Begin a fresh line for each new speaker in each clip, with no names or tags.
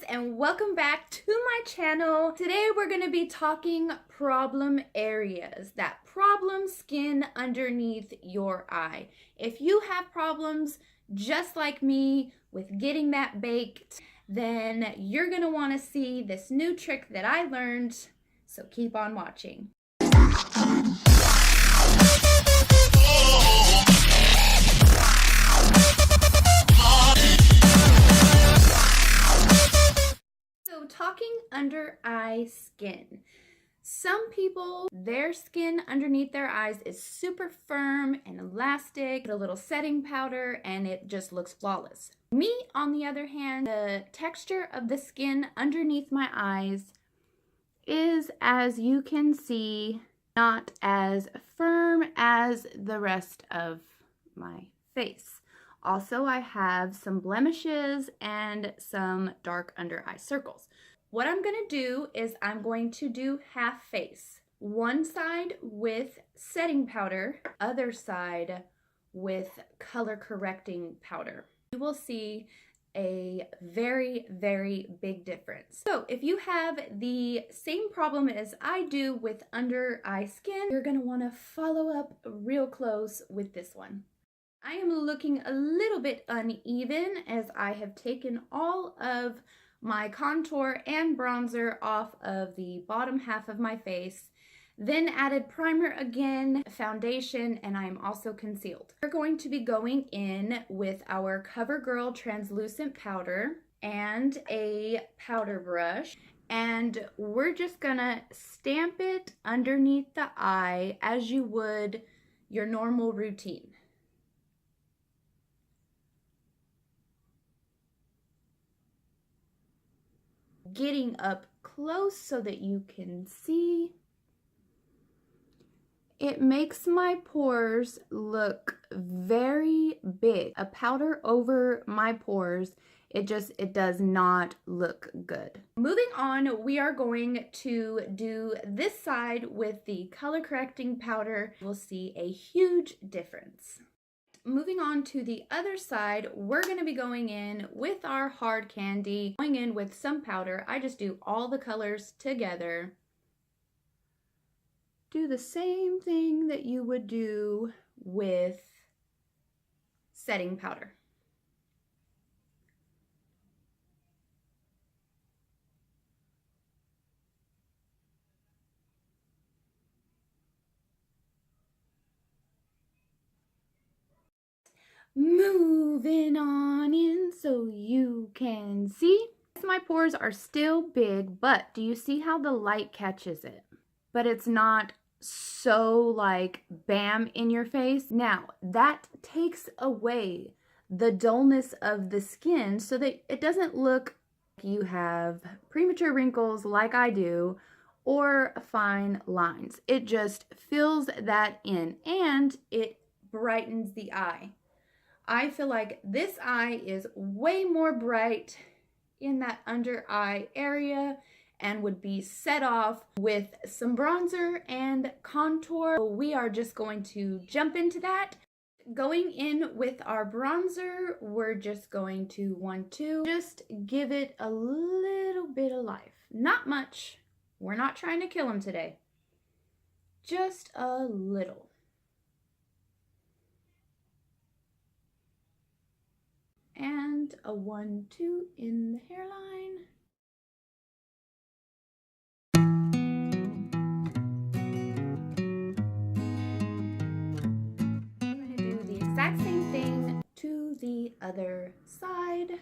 and welcome back to my channel. Today we're going to be talking problem areas, that problem skin underneath your eye. If you have problems just like me with getting that baked, then you're going to want to see this new trick that I learned, so keep on watching. So talking under eye skin. Some people, their skin underneath their eyes is super firm and elastic, a little setting powder, and it just looks flawless. Me, on the other hand, the texture of the skin underneath my eyes is, as you can see, not as firm as the rest of my face. Also, I have some blemishes and some dark under eye circles. What I'm going to do is I'm going to do half face. One side with setting powder, other side with color correcting powder. You will see a very, very big difference. So if you have the same problem as I do with under eye skin, you're going to want to follow up real close with this one. I am looking a little bit uneven as I have taken all of my contour and bronzer off of the bottom half of my face, then added primer again, foundation, and I am also concealed. We're going to be going in with our CoverGirl translucent powder and a powder brush, and we're just gonna stamp it underneath the eye as you would your normal routine. Getting up close so that you can see. It makes my pores look very big. A powder over my pores, it does not look good. Moving on, we are going to do this side with the color correcting powder. We'll see a huge difference. Moving on to the other side, we're going to be going in with our hard candy, going in with some powder. I just do all the colors together. Do the same thing that you would do with setting powder. Moving on in so you can see. My pores are still big, but do you see how the light catches it? But it's not so like bam in your face. Now that takes away the dullness of the skin so that it doesn't look like you have premature wrinkles like I do or fine lines. It just fills that in and it brightens the eye. I feel like this eye is way more bright in that under eye area and would be set off with some bronzer and contour. So we are just going to jump into that. Going in with our bronzer, we're just going to just give it a little bit of life. Not much. We're not trying to kill him today. Just a little. And a 1-2 in the hairline. I'm going to do the exact same thing to the other side.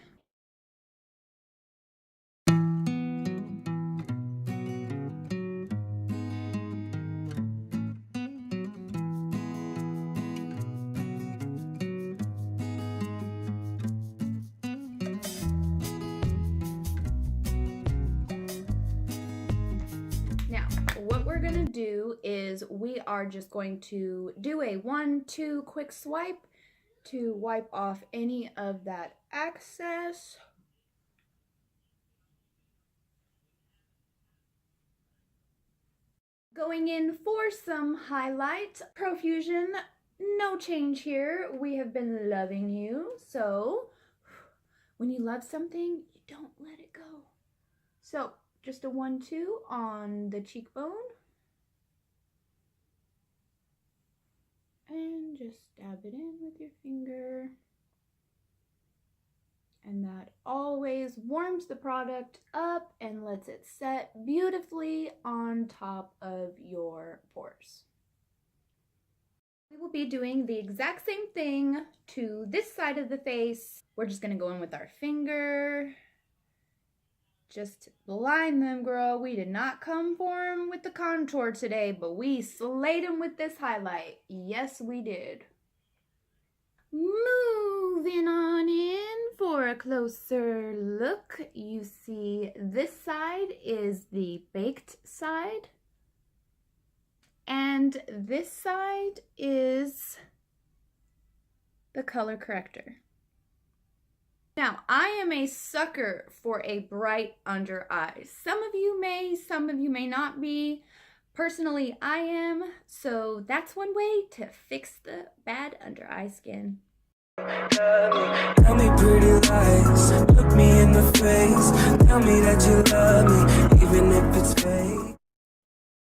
What we're going to do is we are just going to do a 1-2 quick swipe to wipe off any of that excess. Going in for some highlights. Profusion, no change here. We have been loving you. So when you love something, you don't let it go. So just a 1-2 on the cheekbone. And just dab it in with your finger. And that always warms the product up and lets it set beautifully on top of your pores. We will be doing the exact same thing to this side of the face. We're just gonna go in with our finger. Just line them, girl. We did not come for them with the contour today, but we slayed them with this highlight. Yes, we did. Moving on in for a closer look. You see this side is the baked side. And this side is the color corrector. Now, I am a sucker for a bright under eye. Some of you may not be. Personally, I am, so that's one way to fix the bad under eye skin.
Tell me pretty lies, look me in the face, tell me that you love me.